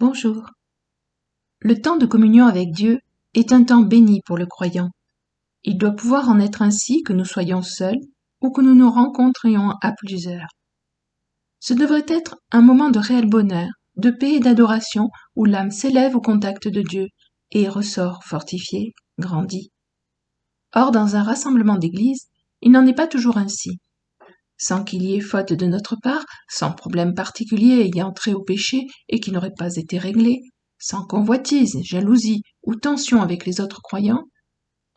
Bonjour. Le temps de communion avec Dieu est un temps béni pour le croyant. Il doit pouvoir en être ainsi que nous soyons seuls ou que nous nous rencontrions à plusieurs. Ce devrait être un moment de réel bonheur, de paix et d'adoration où l'âme s'élève au contact de Dieu et ressort fortifiée, grandie. Or, dans un rassemblement d'église, il n'en est pas toujours ainsi. Sans qu'il y ait faute de notre part, sans problème particulier ayant trait au péché et qui n'aurait pas été réglé, sans convoitise, jalousie ou tension avec les autres croyants,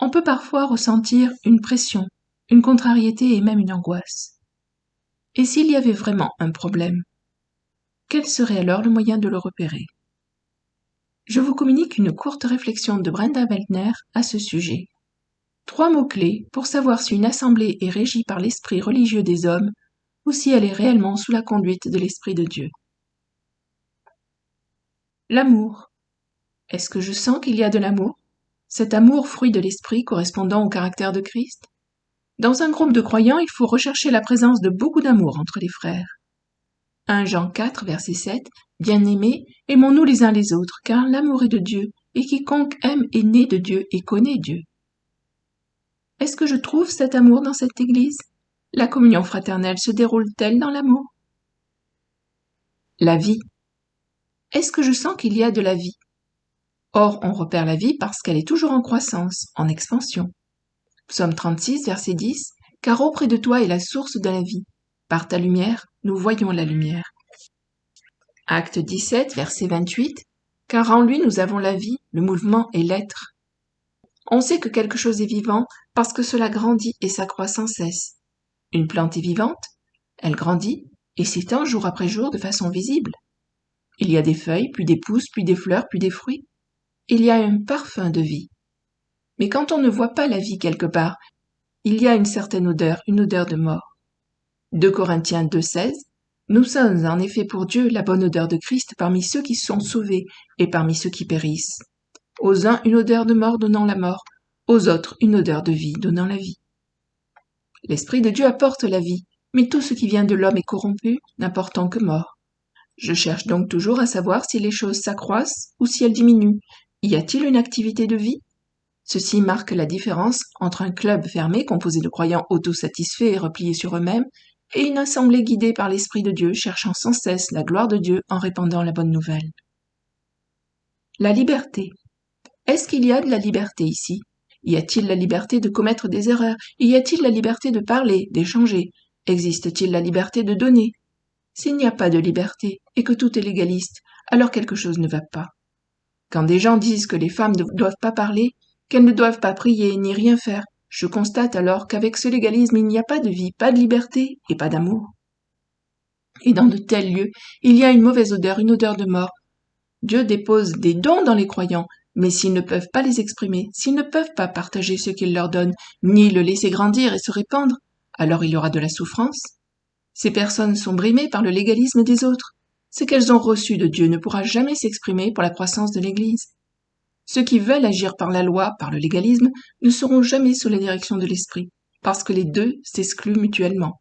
on peut parfois ressentir une pression, une contrariété et même une angoisse. Et s'il y avait vraiment un problème, quel serait alors le moyen de le repérer? Je vous communique une courte réflexion de Brenda Weltner à ce sujet. 3 mots-clés pour savoir si une assemblée est régie par l'esprit religieux des hommes ou si elle est réellement sous la conduite de l'Esprit de Dieu. L'amour. Est-ce que je sens qu'il y a de l'amour? Cet amour fruit de l'Esprit correspondant au caractère de Christ? Dans un groupe de croyants, il faut rechercher la présence de beaucoup d'amour entre les frères. 1 Jean 4, verset 7, « Bien-aimés, aimons-nous les uns les autres, car l'amour est de Dieu, et quiconque aime est né de Dieu et connaît Dieu. » Est-ce que je trouve cet amour dans cette Église? La communion fraternelle se déroule-t-elle dans l'amour? La vie. Est-ce que je sens qu'il y a de la vie? Or, on repère la vie parce qu'elle est toujours en croissance, en expansion. Psaume 36, verset 10, « Car auprès de toi est la source de la vie. Par ta lumière, nous voyons la lumière. » Acte 17, verset 28, « Car en lui nous avons la vie, le mouvement et l'être. » On sait que quelque chose est vivant parce que cela grandit et s'accroît sans cesse. Une plante est vivante, elle grandit et s'étend jour après jour de façon visible. Il y a des feuilles, puis des pousses, puis des fleurs, puis des fruits. Il y a un parfum de vie. Mais quand on ne voit pas la vie quelque part, il y a une certaine odeur, une odeur de mort. 2 Corinthiens 2,16 « Nous sommes en effet pour Dieu la bonne odeur de Christ parmi ceux qui sont sauvés et parmi ceux qui périssent. Aux uns une odeur de mort donnant la mort, aux autres une odeur de vie donnant la vie. » L'Esprit de Dieu apporte la vie, mais tout ce qui vient de l'homme est corrompu, n'apportant que mort. Je cherche donc toujours à savoir si les choses s'accroissent ou si elles diminuent. Y a-t-il une activité de vie? Ceci marque la différence entre un club fermé composé de croyants autosatisfaits et repliés sur eux-mêmes et une assemblée guidée par l'Esprit de Dieu cherchant sans cesse la gloire de Dieu en répandant la bonne nouvelle. La liberté. Est-ce qu'il y a de la liberté ici? Y a-t-il la liberté de commettre des erreurs? Y a-t-il la liberté de parler, d'échanger? Existe-t-il la liberté de donner? S'il n'y a pas de liberté et que tout est légaliste, alors quelque chose ne va pas. Quand des gens disent que les femmes ne doivent pas parler, qu'elles ne doivent pas prier ni rien faire, je constate alors qu'avec ce légalisme il n'y a pas de vie, pas de liberté et pas d'amour. Et dans de tels lieux, il y a une mauvaise odeur, une odeur de mort. Dieu dépose des dons dans les croyants, mais s'ils ne peuvent pas les exprimer, s'ils ne peuvent pas partager ce qu'il leur donne, ni le laisser grandir et se répandre, alors il y aura de la souffrance. Ces personnes sont brimées par le légalisme des autres. Ce qu'elles ont reçu de Dieu ne pourra jamais s'exprimer pour la croissance de l'Église. Ceux qui veulent agir par la loi, par le légalisme, ne seront jamais sous la direction de l'Esprit, parce que les deux s'excluent mutuellement.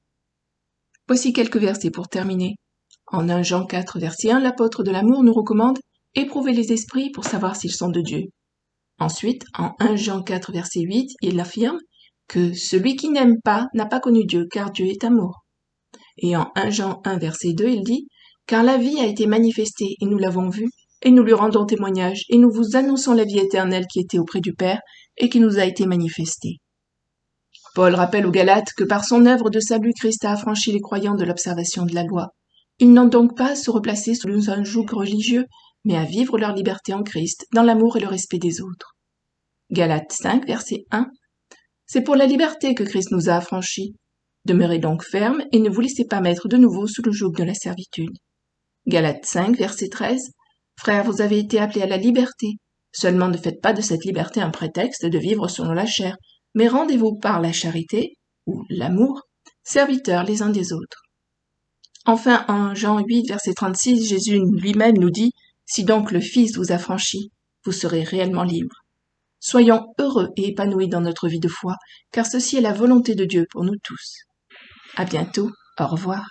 Voici quelques versets pour terminer. En 1 Jean 4, verset 1, l'apôtre de l'amour nous recommande « Éprouvez les esprits pour savoir s'ils sont de Dieu ». Ensuite, en 1 Jean 4, verset 8, il affirme que « Celui qui n'aime pas n'a pas connu Dieu, car Dieu est amour ». Et en 1 Jean 1, verset 2, il dit « Car la vie a été manifestée, et nous l'avons vue, et nous lui rendons témoignage, et nous vous annonçons la vie éternelle qui était auprès du Père, et qui nous a été manifestée. » Paul rappelle aux Galates que par son œuvre de salut, Christ a affranchi les croyants de l'observation de la loi. Ils n'ont donc pas à se replacer sous un joug religieux, mais à vivre leur liberté en Christ, dans l'amour et le respect des autres. Galates 5, verset 1 « C'est pour la liberté que Christ nous a affranchis. Demeurez donc fermes et ne vous laissez pas mettre de nouveau sous le joug de la servitude. » Galates 5, verset 13 « Frères, vous avez été appelés à la liberté. Seulement ne faites pas de cette liberté un prétexte de vivre selon la chair, mais rendez-vous par la charité, ou l'amour, serviteurs les uns des autres. » Enfin, en Jean 8, verset 36, Jésus lui-même nous dit « Si donc le Fils vous a franchis, vous serez réellement libres. » Soyons heureux et épanouis dans notre vie de foi, car ceci est la volonté de Dieu pour nous tous. À bientôt, au revoir.